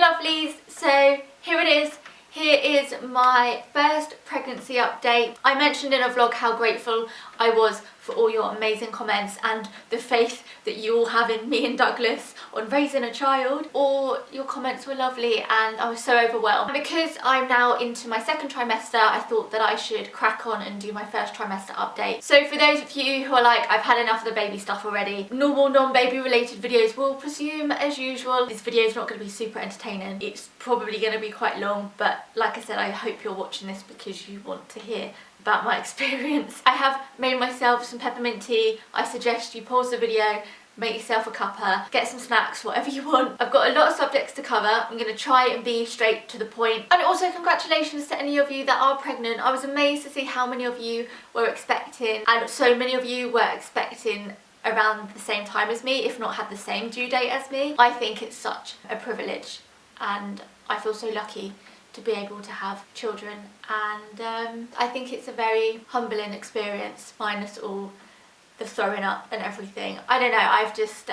lovelies, so here it is. Here is my first pregnancy update. I mentioned in a vlog how grateful I was for all your amazing comments and the faith that you all have in me and Douglas on raising a child. All your comments were lovely and I was so overwhelmed. And because I'm now into my second trimester, I thought that I should crack on and do my first trimester update. So for those of you who are like, I've had enough of the baby stuff already, normal non-baby related videos will resume as usual. This video is not going to be super entertaining. It's probably going to be quite long, but like I said, I hope you're watching this because you want to hear about my experience. I have made myself some peppermint tea. I suggest you pause the video, make yourself a cuppa, get some snacks, whatever you want. I've got a lot of subjects to cover. I'm going to try and be straight to the point. And also congratulations to any of you that are pregnant. I was amazed to see how many of you were expecting, and so many of you were expecting around the same time as me, if not had the same due date as me. I think it's such a privilege and I feel so lucky to be able to have children, and I think it's a very humbling experience, minus all the throwing up and everything. I don't know,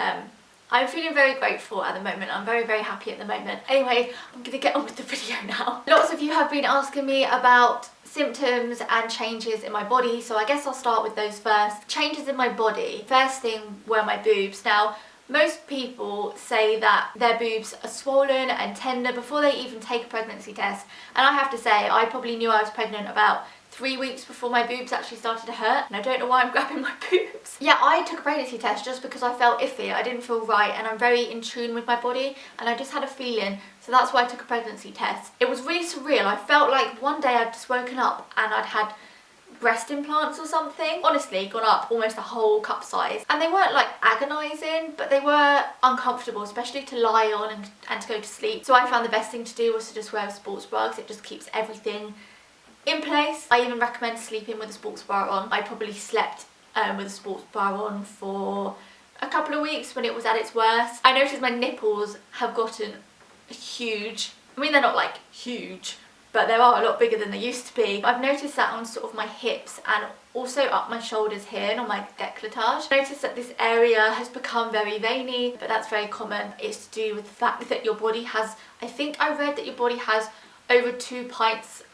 I'm feeling very grateful at the moment. I'm very happy at the moment. Anyway, I'm gonna get on with the video now. Lots of you have been asking me about symptoms and changes in my body, so I guess I'll start with those first. Changes in my body. First thing were my boobs. Now, most people say that their boobs are swollen and tender before they even take a pregnancy test, and I have to say I probably knew I was pregnant about 3 weeks before my boobs actually started to hurt, and I don't know why I'm grabbing my boobs. Yeah, I took a pregnancy test just because I felt iffy. I didn't feel right, and I'm very in tune with my body, and I just had a feeling, so that's why I took a pregnancy test. It was really surreal. I felt like one day I'd just woken up and I'd had breast implants or something. Honestly, gone up almost a whole cup size, and they weren't like agonizing, but they were uncomfortable, especially to lie on and to go to sleep. So I found the best thing to do was to just wear a sports bra, because it just keeps everything in place. I even recommend sleeping with a sports bra on. I probably slept with a sports bra on for a couple of weeks when it was at its worst. I noticed my nipples have gotten huge. I mean, they're not like huge, but they are a lot bigger than they used to be. I've noticed that on sort of my hips and also up my shoulders here and on my décolletage. I noticed that this area has become very veiny, but that's very common. It's to do with the fact that your body has, I think I read that your body has over 2 pints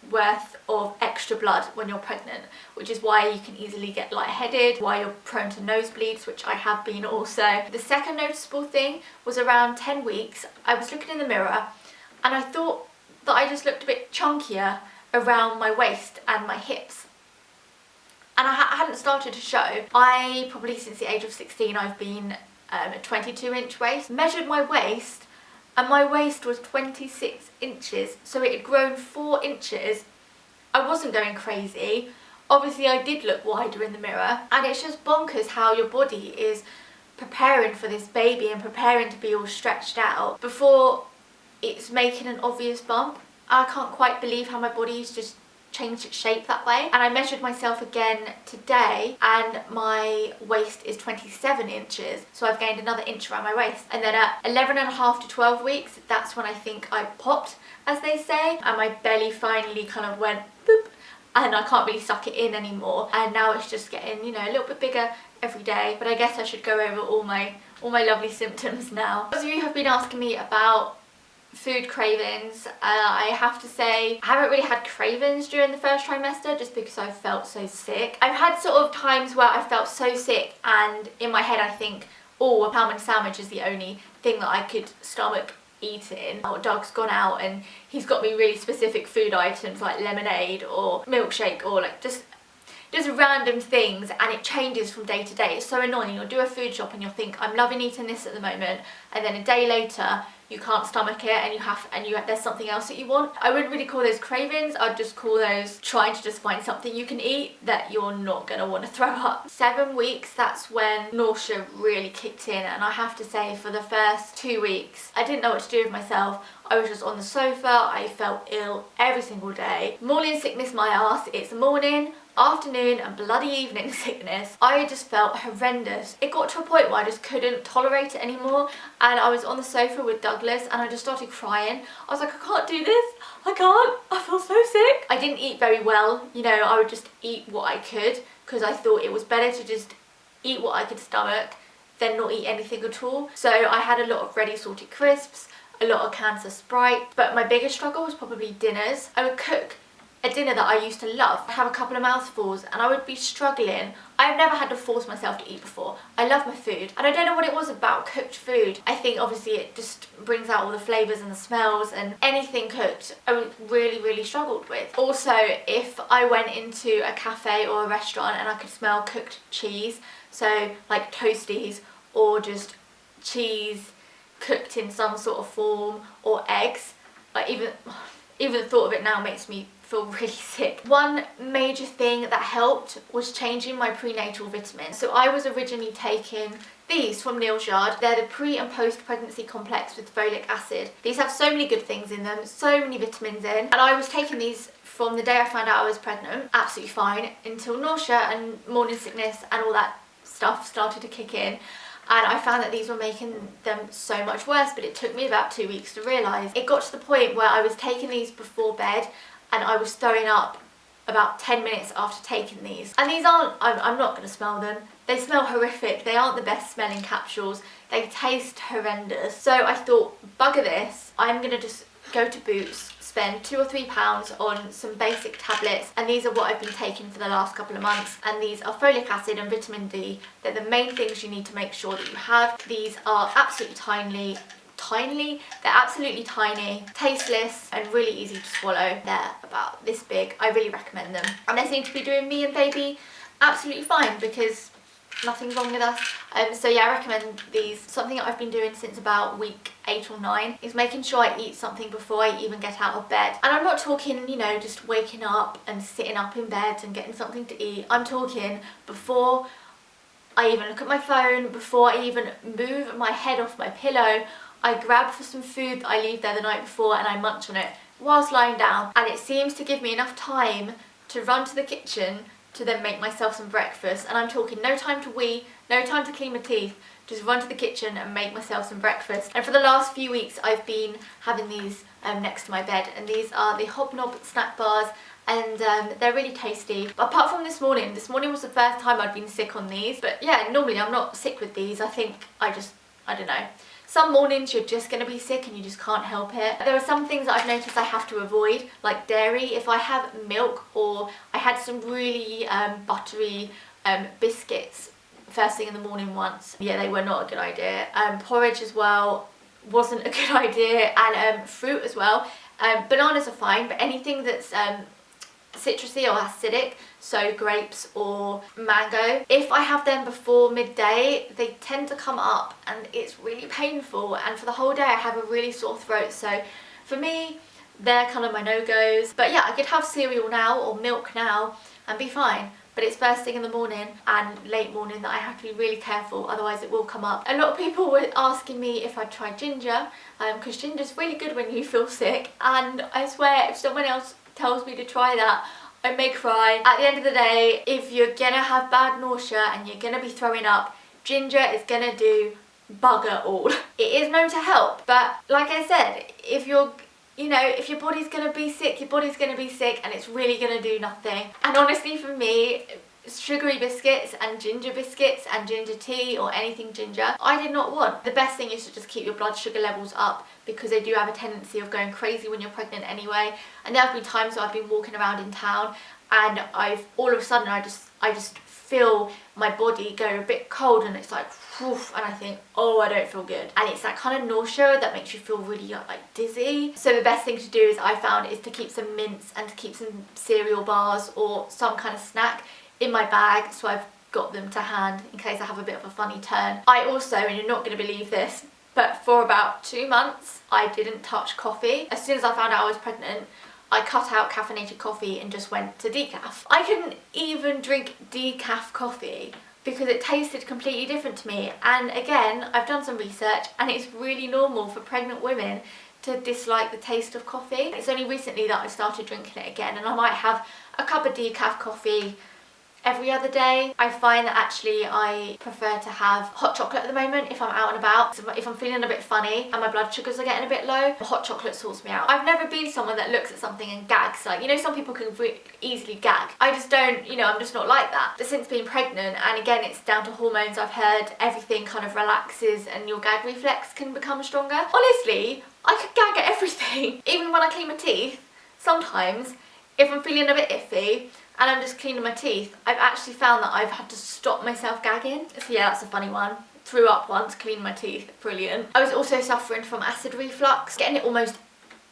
worth of extra blood when you're pregnant, which is why you can easily get lightheaded, why you're prone to nosebleeds, which I have been also. The second noticeable thing was around 10 weeks. I was looking in the mirror and I thought that I just looked a bit chunkier around my waist and my hips, and I hadn't started to show. I probably since the age of 16 I've been a 22-inch waist. Measured my waist and my waist was 26 inches, so it had grown 4 inches. I wasn't going crazy. Obviously I did look wider in the mirror, and it's just bonkers how your body is preparing for this baby and preparing to be all stretched out before it's making an obvious bump. I can't quite believe how my body's just changed its shape that way. And I measured myself again today and my waist is 27 inches, so I've gained another inch around my waist. And then at 11.5 to 12 weeks, that's when I think I popped, as they say, and my belly finally kind of went boop, and I can't really suck it in anymore, and now it's just getting, you know, a little bit bigger every day. But I guess I should go over all my lovely symptoms now. Those of you have been asking me about food cravings. I have to say I haven't really had cravings during the first trimester just because I felt so sick. I've had sort of times where I felt so sick and in my head I think, oh, a salmon sandwich is the only thing that I could stomach eating. Or Doug's gone out and he's got me really specific food items like lemonade or milkshake or like just random things, and it changes from day to day. It's so annoying. You'll do a food shop and you'll think, I'm loving eating this at the moment, and then a day later you can't stomach it and there's something else that you want. I wouldn't really call those cravings. I'd just call those trying to just find something you can eat that you're not going to want to throw up. 7 weeks, that's when nausea really kicked in, and I have to say for the first 2 weeks I didn't know what to do with myself. I was just on the sofa. I felt ill every single day. Morning sickness my ass. It's morning, afternoon and bloody evening sickness. I just felt horrendous. It got to a point where I just couldn't tolerate it anymore, and I was on the sofa with Douglas and I just started crying. I was like, I can't do this. I can't. I feel so sick. I didn't eat very well. You know, I would just eat what I could because I thought it was better to just eat what I could stomach than not eat anything at all. So I had a lot of ready salted crisps. a lot of cans of Sprite. But my biggest struggle was probably dinners. I would cook a dinner that I used to love, have a couple of mouthfuls, and I would be struggling. I've never had to force myself to eat before. I love my food, and I don't know what it was about cooked food. I think obviously it just brings out all the flavours and the smells, and anything cooked I really struggled with. Also, if I went into a cafe or a restaurant and I could smell cooked cheese, so like toasties or just cheese cooked in some sort of form, or eggs, like even the thought of it now makes me feel really sick. One major thing that helped was changing my prenatal vitamins. So I was originally taking these from Neal's Yard. They're the pre and post pregnancy complex with folic acid. These have so many good things in them, so many vitamins in, and I was taking these from the day I found out I was pregnant, absolutely fine, until nausea and morning sickness and all that stuff started to kick in. And I found that these were making them so much worse, but it took me about 2 weeks to realise. It got to the point where I was taking these before bed and I was throwing up about 10 minutes after taking these. And these aren't, I'm not going to smell them. They smell horrific. They aren't the best smelling capsules. They taste horrendous. So I thought, bugger this. I'm going to just go to Boots, spend £2 or £3 on some basic tablets, and these are what I've been taking for the last couple of months, and these are folic acid and vitamin D. They're the main things you need to make sure that you have. These are absolutely they're absolutely tiny, tasteless, and really easy to swallow. They're about this big. I really recommend them, and they seem to be doing me and baby absolutely fine because nothing's wrong with us. So yeah, I recommend these. Something that I've been doing since about week 8 or 9 is making sure I eat something before I even get out of bed. And I'm not talking, you know, just waking up and sitting up in bed and getting something to eat. I'm talking before I even look at my phone, before I even move my head off my pillow, I grab for some food that I leave there the night before and I munch on it whilst lying down. And it seems to give me enough time to run to the kitchen to then make myself some breakfast. And I'm talking no time to wee, no time to clean my teeth, just run to the kitchen and make myself some breakfast. And for the last few weeks I've been having these next to my bed, and these are the Hobnob snack bars, and they're really tasty. But apart from this morning was the first time I'd been sick on these. But yeah, normally I'm not sick with these. I think I don't know. Some mornings you're just going to be sick and you just can't help it. There are some things that I've noticed I have to avoid, like dairy. If I have milk, or I had some really buttery biscuits first thing in the morning once. Yeah, they were not a good idea. Porridge as well wasn't a good idea, and fruit as well. Bananas are fine, but anything that's citrusy or acidic, so grapes or mango, if I have them before midday, they tend to come up and it's really painful, and for the whole day I have a really sore throat. So for me, they're kind of my no-goes. But yeah, I could have cereal now or milk now and be fine, but it's first thing in the morning and late morning that I have to be really careful, otherwise it will come up. A lot of people were asking me if I'd tried ginger, because ginger's really good when you feel sick, and I swear if someone else tells me to try that, I may cry. At the end of the day, if you're gonna have bad nausea and you're gonna be throwing up, ginger is gonna do bugger all. It is known to help, but like I said, if you're, you know, if your body's gonna be sick, your body's gonna be sick, and it's really gonna do nothing. And honestly, for me, sugary biscuits and ginger tea or anything ginger, I did not want. The best thing is to just keep your blood sugar levels up, because they do have a tendency of going crazy when you're pregnant anyway. And there have been times where I've been walking around in town and all of a sudden I just feel my body go a bit cold, and it's like woof, and I think, oh, I don't feel good. And it's that kind of nausea that makes you feel really like dizzy. So the best thing to do, is I found, is to keep some mints and to keep some cereal bars or some kind of snack in my bag, so I've got them to hand in case I have a bit of a funny turn. I also, and you're not going to believe this, but for about 2 months I didn't touch coffee. As soon as I found out I was pregnant, I cut out caffeinated coffee and just went to decaf. I couldn't even drink decaf coffee because it tasted completely different to me. And again, I've done some research, and it's really normal for pregnant women to dislike the taste of coffee. It's only recently that I started drinking it again, and I might have a cup of decaf coffee every other day. I find that actually I prefer to have hot chocolate at the moment if I'm out and about. So if I'm feeling a bit funny and my blood sugars are getting a bit low, hot chocolate sorts me out. I've never been someone that looks at something and gags. Like, you know, some people can easily gag. I just don't, you know, I'm just not like that. But since being pregnant, and again, it's down to hormones, I've heard everything kind of relaxes and your gag reflex can become stronger. Honestly, I could gag at everything. Even when I clean my teeth, sometimes if I'm feeling a bit iffy and I'm just cleaning my teeth, I've actually found that I've had to stop myself gagging. So yeah, that's a funny one. Threw up once, cleaning my teeth, brilliant. I was also suffering from acid reflux, getting it almost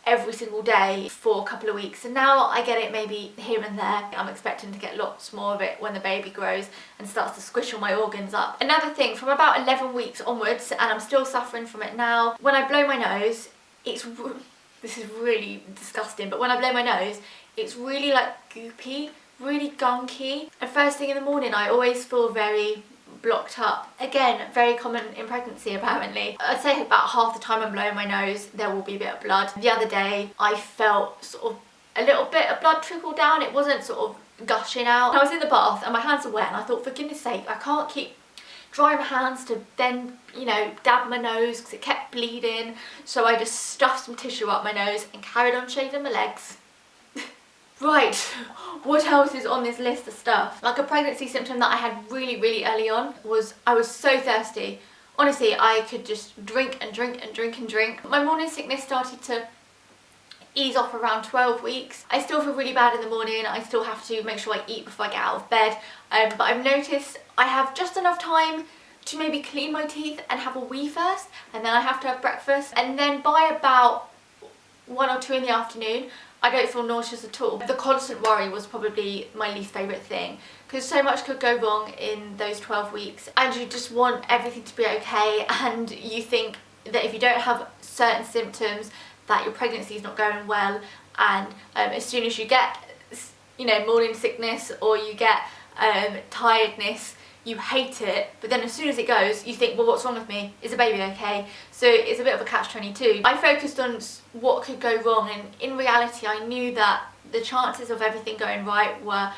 every single day for a couple of weeks, and now I get it maybe here and there. I'm expecting to get lots more of it when the baby grows and starts to squish all my organs up. Another thing, from about 11 weeks onwards, and I'm still suffering from it now, when I blow my nose, this is really disgusting, but when I blow my nose, it's really like goopy, really gunky, and first thing in the morning I always feel very blocked up. Again, very common in pregnancy apparently. I'd say about half the time I'm blowing my nose there will be a bit of blood. The other day I felt sort of a little bit of blood trickle down. It wasn't sort of gushing out. I was in the bath and my hands were wet and I thought, for goodness sake, I can't keep drying my hands to then, you know, dab my nose because it kept bleeding. So I just stuffed some tissue up my nose and carried on shaving my legs. Right, what else is on this list of stuff? Like a pregnancy symptom that I had really early on was I was so thirsty. Honestly, I could just drink and drink and drink and drink. My morning sickness started to ease off around 12 weeks. I still feel really bad in the morning. I still have to make sure I eat before I get out of bed. But I've noticed I have just enough time to maybe clean my teeth and have a wee first, and then I have to have breakfast. And then by about 1 or 2 in the afternoon, I don't feel nauseous at all. The constant worry was probably my least favourite thing, because so much could go wrong in those 12 weeks and you just want everything to be okay, and you think that if you don't have certain symptoms that your pregnancy is not going well, and as soon as you get, you know, morning sickness or you get tiredness, you hate it, but then as soon as it goes, you think, well, what's wrong with me? Is the baby okay? So it's a bit of a catch-22. I focused on what could go wrong, and in reality, I knew that the chances of everything going right were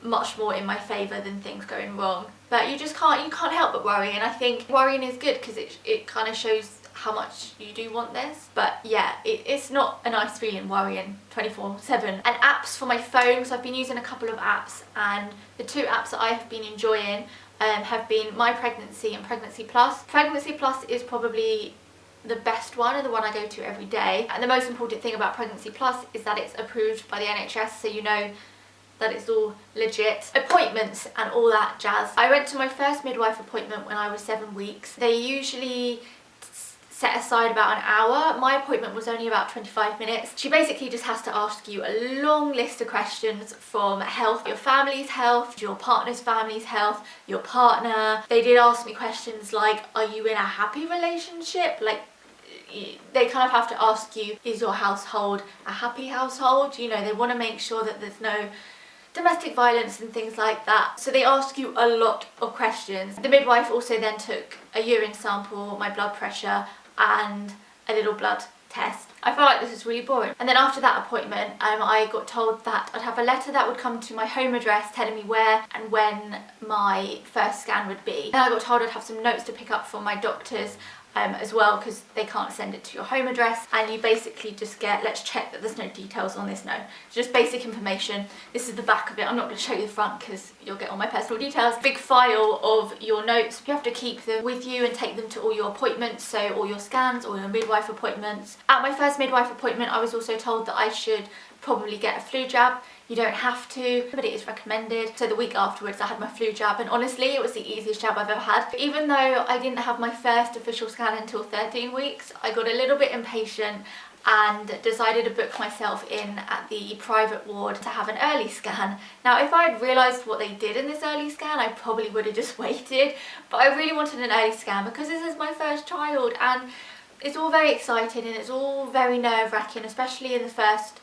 much more in my favour than things going wrong. But you can't help but worry, and I think worrying is good because it kind of shows how much you do want this. But yeah, it's not a nice feeling worrying 24/7. And apps for my phone, so I've been using a couple of apps, and the 2 apps that I have been enjoying have been My Pregnancy and Pregnancy Plus. Pregnancy Plus is probably the best one and the one I go to every day. And the most important thing about Pregnancy Plus is that it's approved by the NHS, so you know that it's all legit. Appointments and all that jazz. I went to my first midwife appointment when I was 7 weeks. They usually set aside about an hour. My appointment was only about 25 minutes. She basically just has to ask you a long list of questions from health, your family's health, your partner's family's health, your partner. They did ask me questions like, are you in a happy relationship? Like, they kind of have to ask you, is your household a happy household? You know, they want to make sure that there's no domestic violence and things like that. So they ask you a lot of questions. The midwife also then took a urine sample, my blood pressure, and a little blood test. I felt like this was really boring. And then after that appointment, I got told that I'd have a letter that would come to my home address telling me where and when my first scan would be. And I got told I'd have some notes to pick up from my doctors as well, because they can't send it to your home address, and you basically just get, let's check that there's no details on this note. Just basic information. This is the back of it. I'm not going to show you the front because you'll get all my personal details. Big file of your notes. You have to keep them with you and take them to all your appointments, so all your scans, all your midwife appointments. At my first midwife appointment, I was also told that I should probably get a flu jab. You don't have to, but it is recommended. So the week afterwards I had my flu jab, and honestly it was the easiest jab I've ever had. But even though I didn't have my first official scan until 13 weeks, I got a little bit impatient and decided to book myself in at the private ward to have an early scan. Now if I had realised what they did in this early scan, I probably would have just waited, but I really wanted an early scan because this is my first child, and it's all very exciting and it's all very nerve-wracking, especially in the first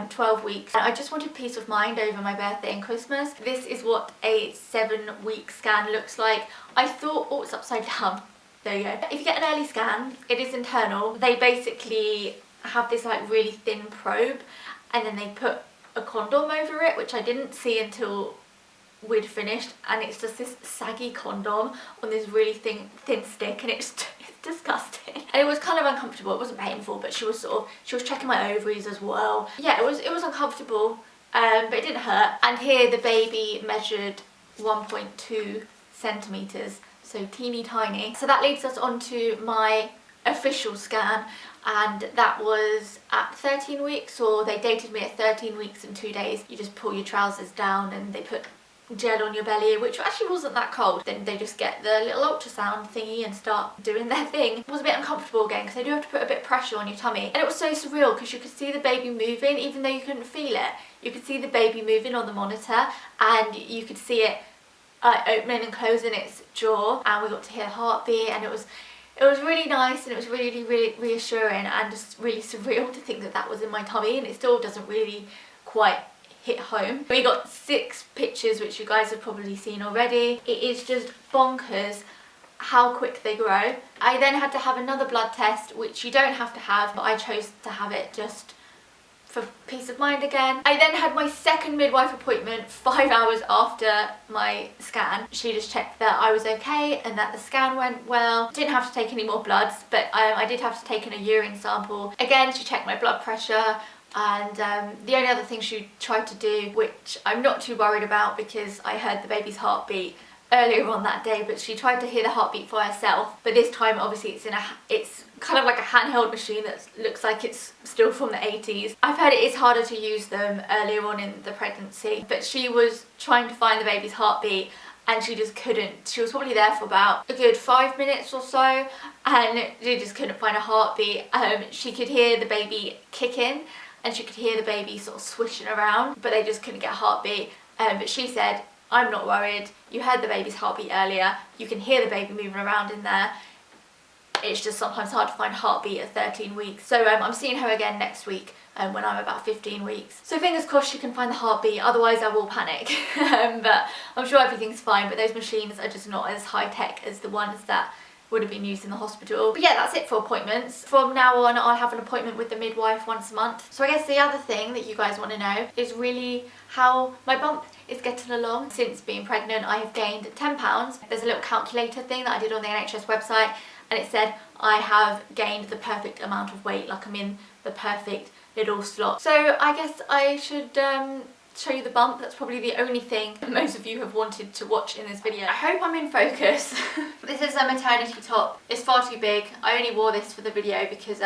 12 weeks. And I just wanted peace of mind over my birthday and Christmas. This is what a 7-week scan looks like. I thought, oh, it's upside down. There you go. If you get an early scan, it is internal. They basically have this like really thin probe, and then they put a condom over it, which I didn't see until we'd finished, and it's just this saggy condom on this really thin stick, and it's disgusting. And it was kind of uncomfortable. It wasn't painful, but she was checking my ovaries as well. Yeah, it was uncomfortable, but it didn't hurt. And here the baby measured 1.2 centimeters, so teeny tiny. So that leads us on to my official scan. and that was at 13 weeks, or they dated me at 13 weeks and 2 days. You just pull your trousers down and they put gel on your belly, which actually wasn't that cold. Then they just get the little ultrasound thingy and start doing their thing. It was a bit uncomfortable again because they do have to put a bit of pressure on your tummy, and it was so surreal because you could see the baby moving even though you couldn't feel it. You could see the baby moving on the monitor, and you could see it opening and closing its jaw, and we got to hear heartbeat, and it was really nice, and it was really reassuring and just really surreal to think that that was in my tummy, and it still doesn't really quite hit home. We got 6 pictures, which you guys have probably seen already. It is just bonkers how quick they grow. I then had to have another blood test, which you don't have to have, but I chose to have it just for peace of mind again. I then had my second midwife appointment 5 hours after my scan. She just checked that I was okay and that the scan went well. Didn't have to take any more bloods, but I did have to take a urine sample. Again, she checked my blood pressure, and the only other thing she tried to do, which I'm not too worried about because I heard the baby's heartbeat earlier on that day, but she tried to hear the heartbeat for herself. But this time obviously it's kind of like a handheld machine that looks like it's still from the 80s. I've heard it is harder to use them earlier on in the pregnancy, but she was trying to find the baby's heartbeat and she just couldn't. She was probably there for about a good 5 minutes or so, and she just couldn't find a heartbeat. She could hear the baby kicking and she could hear the baby sort of swishing around, but they just couldn't get a heartbeat. But she said, "I'm not worried. You heard the baby's heartbeat earlier. You can hear the baby moving around in there. It's just sometimes hard to find heartbeat at 13 weeks. So I'm seeing her again next week when I'm about 15 weeks. So fingers crossed she can find the heartbeat, otherwise I will panic. But I'm sure everything's fine, but those machines are just not as high tech as the ones that would have been used in the hospital. But yeah, that's it for appointments. From now on, I'll have an appointment with the midwife once a month. So I guess the other thing that you guys want to know is really how my bump is getting along. Since being pregnant, I have gained 10 pounds. There's a little calculator thing that I did on the NHS website, and it said I have gained the perfect amount of weight, like I'm in the perfect little slot. So I guess I should show you the bump. That's probably the only thing most of you have wanted to watch in this video. I hope I'm in focus. This is a maternity top. It's far too big. I only wore this for the video because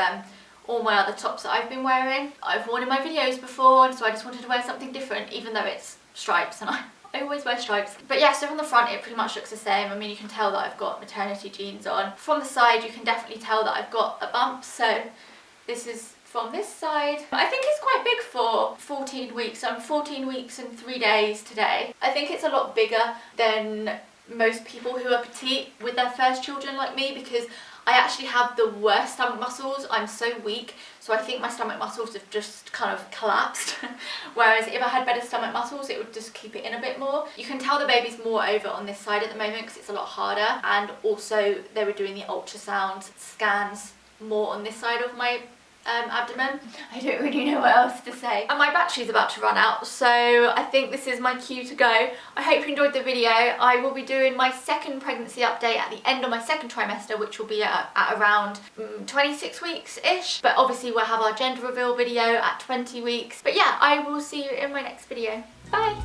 all my other tops that I've been wearing, I've worn in my videos before, and so I just wanted to wear something different, even though it's stripes, and I always wear stripes. But yeah, so from the front it pretty much looks the same. I mean, you can tell that I've got maternity jeans on. From the side you can definitely tell that I've got a bump, so this is from this side. I think it's quite big for 14 weeks. I'm 14 weeks and 3 days today. I think it's a lot bigger than most people who are petite with their first children like me, because I actually have the worst stomach muscles. I'm so weak, so I think my stomach muscles have just kind of collapsed. Whereas if I had better stomach muscles, it would just keep it in a bit more. You can tell the baby's more over on this side at the moment because it's a lot harder, and also they were doing the ultrasound scans more on this side of my abdomen. I don't really know what else to say. And my battery's about to run out, so I think this is my cue to go. I hope you enjoyed the video. I will be doing my second pregnancy update at the end of my second trimester, which will be at around 26 weeks-ish. But obviously we'll have our gender reveal video at 20 weeks. But yeah, I will see you in my next video. Bye!